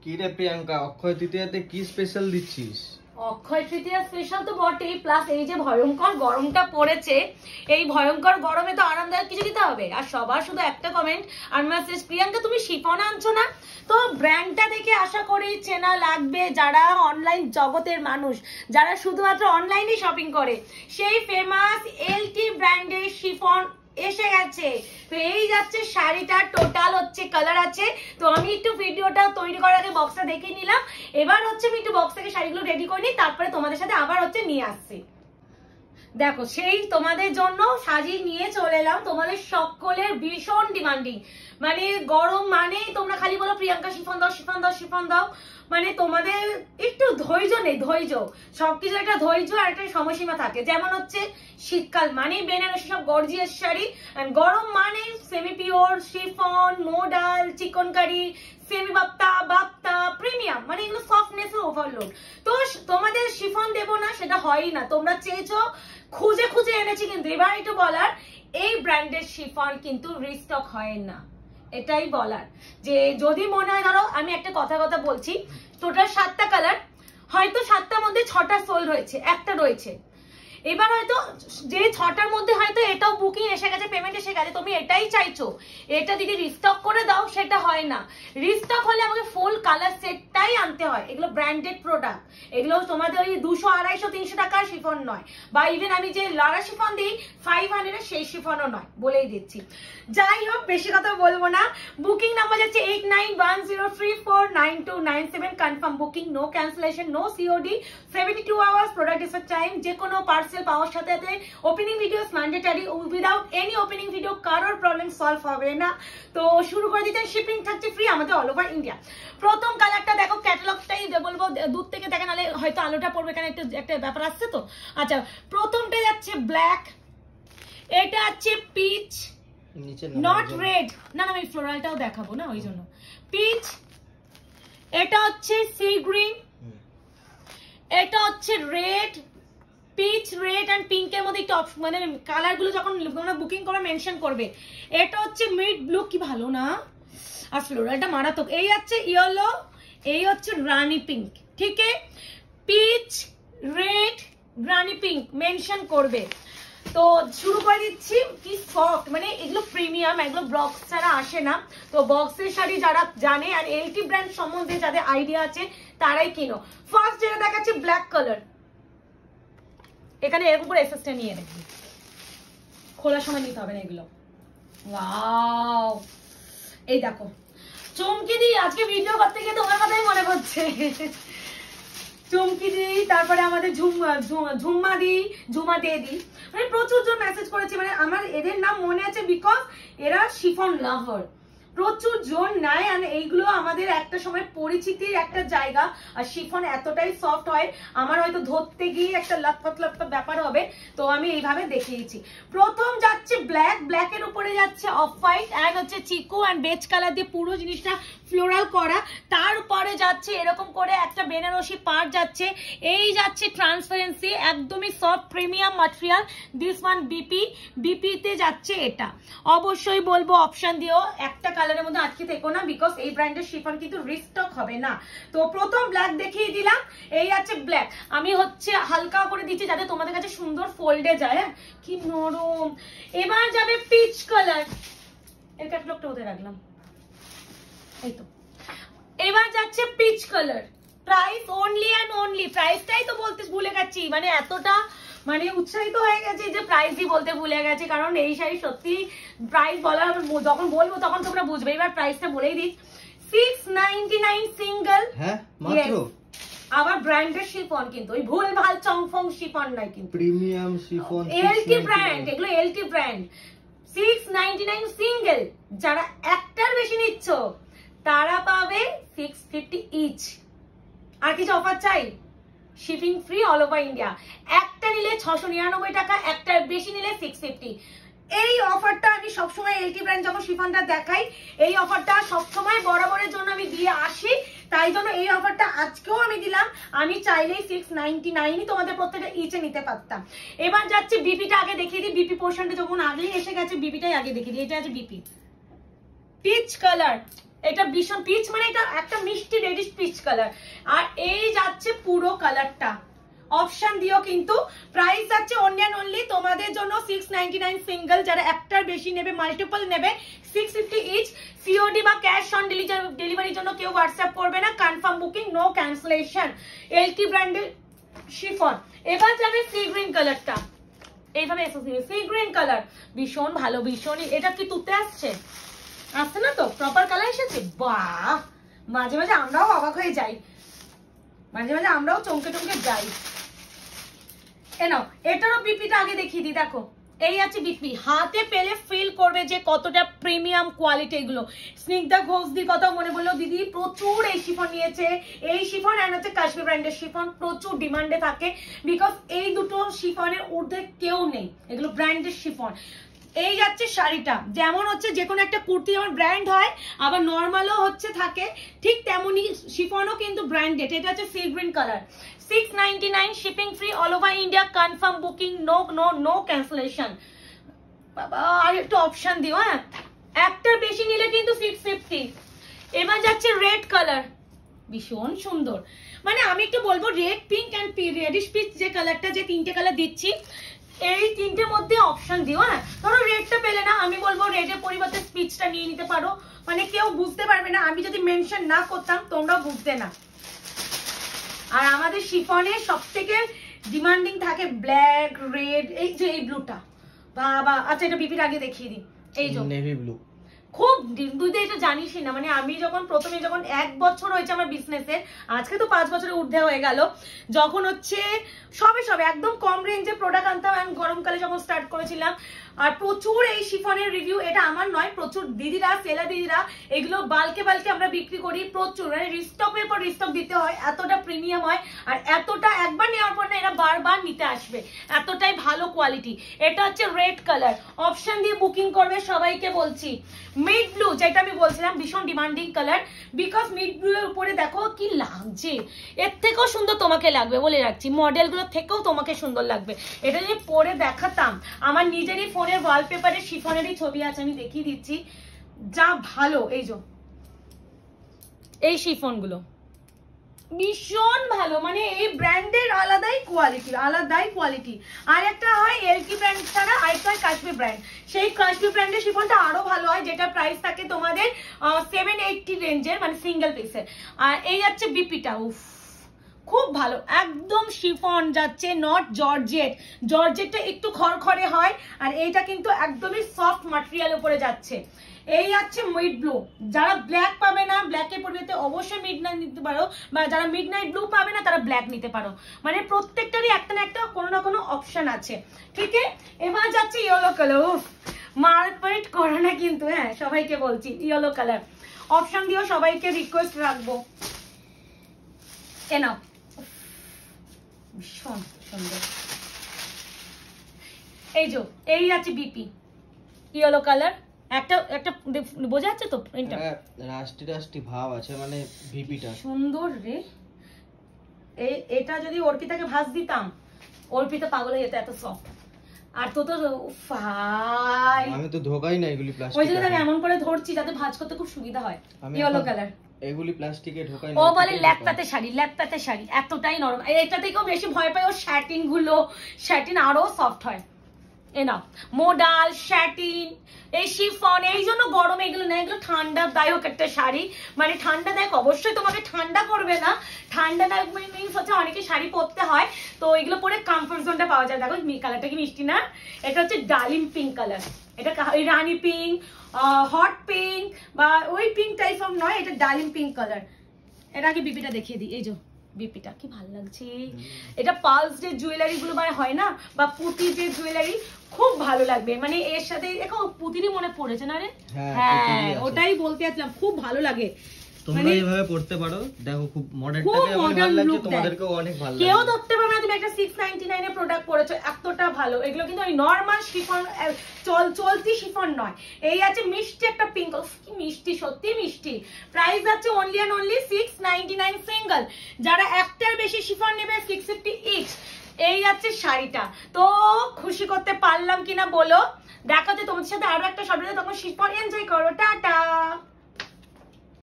কি রে প্রিয়াঙ্কা, অক্ষয় তৃতীয়াতে কি স্পেশাল দিচ্ছিস? অক্ষয় তৃতীয়া স্পেশাল তো বটেই, প্লাস এই যে ভয়ঙ্কর গরমটা পড়েছে, এই ভয়ঙ্কর গরমে তো আরামদায়ক কিছু দিতে হবে। আর সবার শুধু একটা কমেন্ট আর মেসেজ, প্রিয়াঙ্কা তুমি শিফন আনছো না? তো ব্র্যান্ডটা দেখে আশা করি চেনা লাগবে যারা অনলাইন জগতের মানুষ, যারা শুধুমাত্র অনলাইনে শপিং করে। সেই ফেমাস এলটি ব্র্যান্ডের শিফন এসে গেছে। তো এই যাচ্ছে শাড়িটা, টোটাল হচ্ছে কালার আছে। তো আমি একটু ভিডিওটা তৈরি করার আগে বক্সটা দেখে নিলাম। এবার হচ্ছে আমি একটু বক্স থেকে শাড়িগুলো রেডি করে নিই, তারপরে তোমাদের সাথে আবার হচ্ছে নিয়ে আসছি। দেখো সেই তোমাদের জন্য সাজিয়ে নিয়ে চলে এলাম, তোমাদের সকলের ভীষণ ডিমান্ডিং। মানে গরম মানেই তোমরা খালি বলো প্রিয়াঙ্কা শিফন দাও, শিফন দাও, শিফন দাও। মানে তোমাদের একটু ধৈর্য নেই, ধৈর্য সবকিছু একটা ধৈর্য আর একটা সময়সীমা থাকে। যেমন হচ্ছে শীতকাল মানে বেনারসি সব গর্জিয়াস শাড়ি, গরম মানে semi pure chiffon, modal, chikankari, semi বাপ্তা, বাপ্তা, প্রিমিয়াম, মানে এগুলো সফটনেস ওভারলোড। তো তোমাদের শিফন দেবো না সেটা হয়ই না, তোমরা চেয়েছো, খুঁজে খুঁজে এনেছি। কিন্তু এবার একটু বলার, এই ব্র্যান্ডের শিফন কিন্তু রিস্টক হয় না, এটাই বলার। যে যদি মনে হয়, ধরো আমি একটা কথা বলছি, টোটাল 7টা কালার, হয়তো 7টার মধ্যে 6টা সোল্ড হয়েছে, একটা রয়েছে। এবার হয়তো যে 6টার মধ্যে হয়তো এটাও বুকিং এসে গেছে, পেমেন্ট এসে গেছে, তুমি এটাই চাইছো, এটা যদি রিস্টক করে দাও সেটা হয় না। রিস্টক হলে আমাকে ফুল কালার সেটটাই আনতে হয়। এগুলো ব্র্যান্ডেড প্রোডাক্ট, এগুলো তোমাদের ওই 200, 250, 300 টাকার শিফন নয়, বা ইভেন আমি যে লারা শিফন দিই 500 সেই শিফনও নয়, বলেই দিচ্ছি। যাই হোক, বেশি কথা বলবো না। বুকিং নাম্বার যাচ্ছে 8910349297, confirm booking, no cancellation, no COD, 72 hours product dispatch time. যে কোনো পার্সেল পাওয়ার সাথে সাথে opening videos mandatory, without any opening video কারোর প্রবলেম সলভ হবে না। তো শুরু করে দিতে, শিপিং থাকছে ফ্রি আমাদের অল ওভার ইন্ডিয়া। প্রথম কালারটা দেখো, ক্যাটালগটাই বলবো, দূর থেকে দেখে নালে হয়তো আলোটা পড়বে, এখানে একটা ব্যাপার আসছে তো। আচ্ছা, প্রথমটা যাচ্ছে ব্ল্যাক, এটা আছে পিচ, নট রেড, না আমি ফ্লোরালটাও দেখাবো না ওই জন্য। পিচ, এটা হচ্ছে সি গ্রিন, এটা হচ্ছে রেড, পিচ, রেড এন্ড পিঙ্কের মধ্যে একটু মানে কালার গুলো যখন বুকিং করে মেনশন করবে। এটা হচ্ছে মিড ব্লু, কি ভালো না, আর ফ্লোরালটা মারাত্মক। এই হচ্ছে ইয়েলো, এই হচ্ছে রানী পিঙ্ক, ঠিক আছে, পিচ, রেড, রানী পিঙ্ক মেনশন করবে। তো শুরু করে দিচ্ছি। কি সফট, মানে এগুলো প্রিমিয়াম, এগুলো বক্স ছাড়া আসে না। তো বক্সের শাড়ি যারা জানে আর এলটি ব্র্যান্ড সম্বন্ধে যাদের আইডিয়া আছে তারাই কিনো। ফার্স্ট যেটা দেখাচ্ছে ব্ল্যাক কালার, এখানে এরকম করে এসএসটা নিয়ে দেখি, খোলার সময় নিতে হবে না এগুলো। ওয়াও, এই দেখো চমকি দিই, আজকে ভিডিও করতে গিয়ে তোমার কথাই মনে পড়ছে। চমকি দিই, তারপরে আমাদের ঝুম্মা দিয়ে দিই, মানে প্রচুর জন মেসেজ করেছে। মানে আমার এদের নাম মনে আছে বিকজ এরা শিফন লাভার, প্রচুর জন নেয়। আর এইগুলো আমাদের একটা সময় পরিচিতির একটা জায়গা। আর শিফন এতটাই সফট হয়, আমার হয়তো ধরতে গিয়ে একটা লটপট ব্যাপার হবে, তো আমি এইভাবে দেখিয়েছি। প্রথম যাচ্ছে ব্ল্যাক, ব্ল্যাকের উপরে যাচ্ছে অফ হোয়াইট এন্ড হচ্ছে চিকু এন্ড বেজ কালার দিয়ে পুরো জিনিসটা ফ্লোরাল করা। তারপরে যাচ্ছে এরকম করে একটা বেনারসি পার্ট যাচ্ছে, এই যাচ্ছে ট্রান্সপারেন্সি, একদমই soft premium material. This one BP তে যাচ্ছে। এটা অবশ্যই বলবো অপশন দিও, একটা কালারের মধ্যে আটকে থেকো না, বিকজ এই ব্র্যান্ডের শিফন কিন্তু রিস্টক হবে না। তো প্রথম ব্ল্যাক দেখিয়ে দিলাম, এই আছে ব্ল্যাক। আমি হচ্ছে হালকা করে দিচ্ছি যাতে তোমাদের কাছে সুন্দর ফোল্ডে যায়। হ্যাঁ, কি নরম। এবার যাবে পিচ কালার, এর ক্যাটালগটা ওদের রাখলাম, এই তো। এবার যাচ্ছে peach colour, price only and only, প্রাইসটাই তো বলতে ভুলে গেছি, মানে এতটা মানে উৎসাহিত হয়ে গেছে যে প্রাইসই বলতে ভুলে গেছি। কারণ এই শাড়ি সত্যি প্রাইস বলার যখন বলবো তখন তোমরা বুঝবে। এবার প্রাইসটা বলেই দিই, 699 সিঙ্গেল। হ্যাঁ, মাত্র। আবার ব্র্যান্ডের শিফন, কিন্তু ওই ভুল ভাল চংফং শিফন নাই, কিন্তু প্রিমিয়াম শিফন, এলটি ব্র্যান্ড, এগুলো এলটি ব্র্যান্ড। 699 সিঙ্গেল। যারা একটার বেশি নিচ্ছ তারা পাবে 650 ইচ। আর কিছু অফার চাই? Shipping free all over India. একটা নিলে 699 টাকা, একটার বেশি নিলে 650। এই অফারটা আমি সবসময় এলটি ব্র্যান্ড যখন শিফনটা দেখাই, এই অফারটা সবসময় বরাবরের জন্য আমি দিয়ে আসি, তাই জন্য এই অফারটা আজকেও আমি দিলাম। আমি চাইলেই 699 তোমাদের প্রত্যেকটা ইচে নিতে পারতাম। এবার যাচ্ছে বিপিটা আগে দেখিয়ে দিই, বিপি পোর্শনটা যখন আগেই এসে গেছে বিপিটাই আগে দেখিয়ে দিই। এটা আছে বিপি পিচ কালার, এটা ভীষণ পিচ, মানে এটা একটা মিষ্টি রেডিশ পিচ কালার। আর এই যাচ্ছে পুরো কালারটা, অপশন দিও কিন্তু। প্রাইস যাচ্ছে অনলি তোমাদের জন্য 699 সিঙ্গেল, যারা একটার বেশি নেবে মাল্টিপল নেবে 650 ইচ। সিওডি বা ক্যাশ অন ডেলিভারির জন্য কেউ হোয়াটসঅ্যাপ করবে না, confirm booking, no cancellation. LT ব্র্যান্ডের শিফন। এবার যাবে সি গ্রিন কালারটা, এইভাবে সি গ্রিন কালার ভীষণ ভালো, ভীষণ। এটা কি তুতে আসছে না তো, প্রপার কালার এসেছে। বাহ, মাঝে মাঝে আমরাও অবাক হয়ে যাই, মাঝে মাঝে আমরাও চমকে চমকে যাই। এনাও এটারও বিপিটা আগে দেখিয়ে দিই, দেখো এই আছে বিপি। হাতে পেলে ফিল করবে যে কতটা প্রিমিয়াম কোয়ালিটি এগুলো। স্নিগ্ধা ঘোষদির কথা মনে বললো, দিদি প্রচুর এই শিফন নিয়েছে। এই শিফন আর হচ্ছে কাশ্মীর ব্র্যান্ডের শিফন প্রচুর ডিমান্ডে থাকে, বিকজ এই দুটো শিফনের ঊর্ধ্বে কেউ নেই, এগুলো ব্র্যান্ডের শিফন। এই যাচ্ছে শাড়িটা, যেমন হচ্ছে যে কোনো একটা কুর্তি যেমন ব্র্যান্ড হয় আবার নর্মালও হচ্ছে থাকে, ঠিক তেমনি শিফনও কিন্তু ব্র্যান্ডেড। এটা হচ্ছে sea green colour, 699 shipping free all over India, confirm booking, no no no cancellation. বাবা আর একটু অপশন দিও, হ্যাঁ একটার বেশি নিলে কিন্তু 650। এবার যাচ্ছে রেড কালার, ভীষণ সুন্দর। মানে আমি একটু বলবো red, pink and reddish peach যে কালারটা, যে তিনটে কালার দিচ্ছি এই তিনটের মধ্যে অপশন দিও। হ্যাঁ ধরো রেডটা পেলে না, আমি বলবো রেডের পরিবর্তে পিচটা নিয়ে নিতে পারো, মানে কেউ বুঝতে পারবে না, আমি যদি মেনশন না করতাম তোমরা বুঝতে না। আর আমাদের শিফনে সব থেকে ডিমান্ডিং থাকে ব্ল্যাক, রেড, এই যে এই ব্লুটা বাবা। আচ্ছা এটা বিপির আগে দেখিয়ে দিই, এই যে নেভি ব্লু, খুব তুই তো এটা জানিসই না, মানে আমি যখন প্রথমে যখন 1 বছর হয়েছে আমার বিজনেসের, আজকে তো 5 বছরের ঊর্ধ্বে হয়ে গেল, যখন হচ্ছে সবে একদম কম রেঞ্জে প্রোডাক্ট আনতাম, আমি গরমকালে যখন স্টার্ট করেছিলাম। আর প্রচুর এই শিফনের রিভিউ, এটা আমার নয়, প্রচুর দিদিরা, সেলা দিদিরা এগুলো বালকে আমরা বিক্রি করি প্রচুর, মানে রিস্টকের পর রিস্টক দিতে হয়, এতটা প্রিমিয়াম হয় আর এতটা একবার নেওয়ার পর না এরা বারবার নিতে আসবে, এতটাই ভালো কোয়ালিটি। এটা হচ্ছে রেড কালার, অপশন দিয়ে বুকিং করবে সবাইকে বলছি। মিড ব্লু যেটা আমি বলছিলাম ভীষণ demanding colour, because mid blue এর উপরে দেখো কি লাগছে, এর থেকেও সুন্দর তোমাকে লাগবে বলে রাখছি, মডেলগুলোর থেকেও তোমাকে সুন্দর লাগবে। এটা যদি পরে দেখাতাম, আমার নিজেরই ফোনের ওয়ালপেপারে শিফনেরই ছবি আছে, আমি দেখিয়ে দিচ্ছি, যা ভালো। এই যে এই শিফন গুলো ভীষণ ভালো, মানে এই ব্র্যান্ডের আলাদাই কোয়ালিটি। আর একটা হয় এলকি ব্র্যান্ড ছাড়া আরেকটা হয় কাশ্মীর ব্র্যান্ড, সেই কাশ্মীর ব্র্যান্ডের শিফনটা আরো ভালো হয়, যেটা প্রাইস থাকে তোমাদের 780 রেঞ্জের, মানে সিঙ্গেল পিসের। আর এই যাচ্ছে বিপিটা, উফ খুব ভালো, একদম শিফন যাচ্ছে, নট জর্জেট। জর্জেটটা একটু খড়খড়ে হয়, আর এইটা কিন্তু একদমই সফট ম্যাটেরিয়াল উপরে যাচ্ছে। এই আছে মিড ব্লু, যারা ব্ল্যাক পাবে না, ব্ল্যাকের পরিবর্তে অবশ্যই মিডনাইট নিতে পারো, বা যারা মিডনাইট ব্লু পাবে না তারা ব্ল্যাক নিতে পারো, মানে প্রত্যেকটারই একটা না একটা কোনো না কোনো অপশন আছে। ঠিক আছে, এবার যাচ্ছে ইয়েলো কালার, মারপিট করো না কিন্তু, হ্যাঁ সবাইকে বলছি ইয়েলো কালার, অপশন দিও, সবাইকে রিকোয়েস্ট রাখবো। এ নাও, ভীষণ সুন্দর। এই যে এই আছে বিপি ইয়েলো কালার, একটা বোঝা যাচ্ছে তো, রাষ্টি ভাব আছে, মানে ভিপিটা সুন্দর রে। এটা যদি অর্পিতাকে ভাঁজ দিতাম, অর্পিতা পাগল হয়ে যেত, এত সফট। আর তো আমি তো ধোকাই না এগুলি প্লাস্টিক, ওই জন্য আমি এমন করে ধরছি যাতে ভাঁজ করতে খুব সুবিধা হয়। ইয়েলো কালার এগুলি প্লাস্টিকে ঢোকাই না, ও বলে ল্যাপটাতে শাড়ি এতটাই নরম। এটা থেকেও বেশি ভয় পাই ও শ্যাটিন গুলো, শ্যাটিন আরো সফট হয়। এনা মোডাল, শ্যাটিন, এই শিফন, এই জন্য গরমে এগুলো নেই, এগুলো ঠান্ডাদায়ক একটা শাড়ি, মানে ঠান্ডাদায়ক, অবশ্যই তোমাকে ঠান্ডা করবে না, ঠান্ডাদায়ক মিনস হচ্ছে অনেকে শাড়ি পরতে হয়, তো এগুলো পরে কমফোর্ট জোনটা পাওয়া যায়। দেখো কালারটা কি মিষ্টি না, এটা হচ্ছে ডালিম পিঙ্ক কালার, এটা রানী পিঙ্ক, হট পিঙ্ক বা ওই পিঙ্ক টাইপ অফ নয়, এটা ডালিম পিঙ্ক কালার। এটা আগে বিপিটা দেখিয়ে দিই, এই যে বিপিটা কি ভালো লাগছে। এটা পালস যে জুয়েলারি গুলো হয় না, বা পুঁতি যে জুয়েলারি, খুব ভালো লাগবে, মানে এর সাথে দেখো পুঁতিরই মনে পড়েছে না রে, হ্যাঁ ওটাই বলতে আসলাম, খুব ভালো লাগে। তোমরা এইভাবে পড়তে পারো, দেখো খুব মডার্নটাকে আমার ভালো লাগছে, তোমাদেরকেও অনেক ভালো লাগবে। কেউ ধরতে পারবে না তুমি একটা 699 এর প্রোডাক্ট পরেছো, এতটা ভালো। এগুলো কিন্তু ওই নরমাল শিফন, চলতি শিফন নয়। এই আছে মিষ্টি একটা পিঙ্ক, কি মিষ্টি, সত্যি মিষ্টি। প্রাইস আছে অনলি 699 সিঙ্গেল, যারা একটার বেশি শিফন নেবে 650 ইচ। এই আছে শাড়িটা, তো খুশি করতে পারলাম কিনা বলো। দেখা যায় তোমাদের সাথে আরো একটা শাড়ি, তখন শিফন এনজয় করো, টাটা।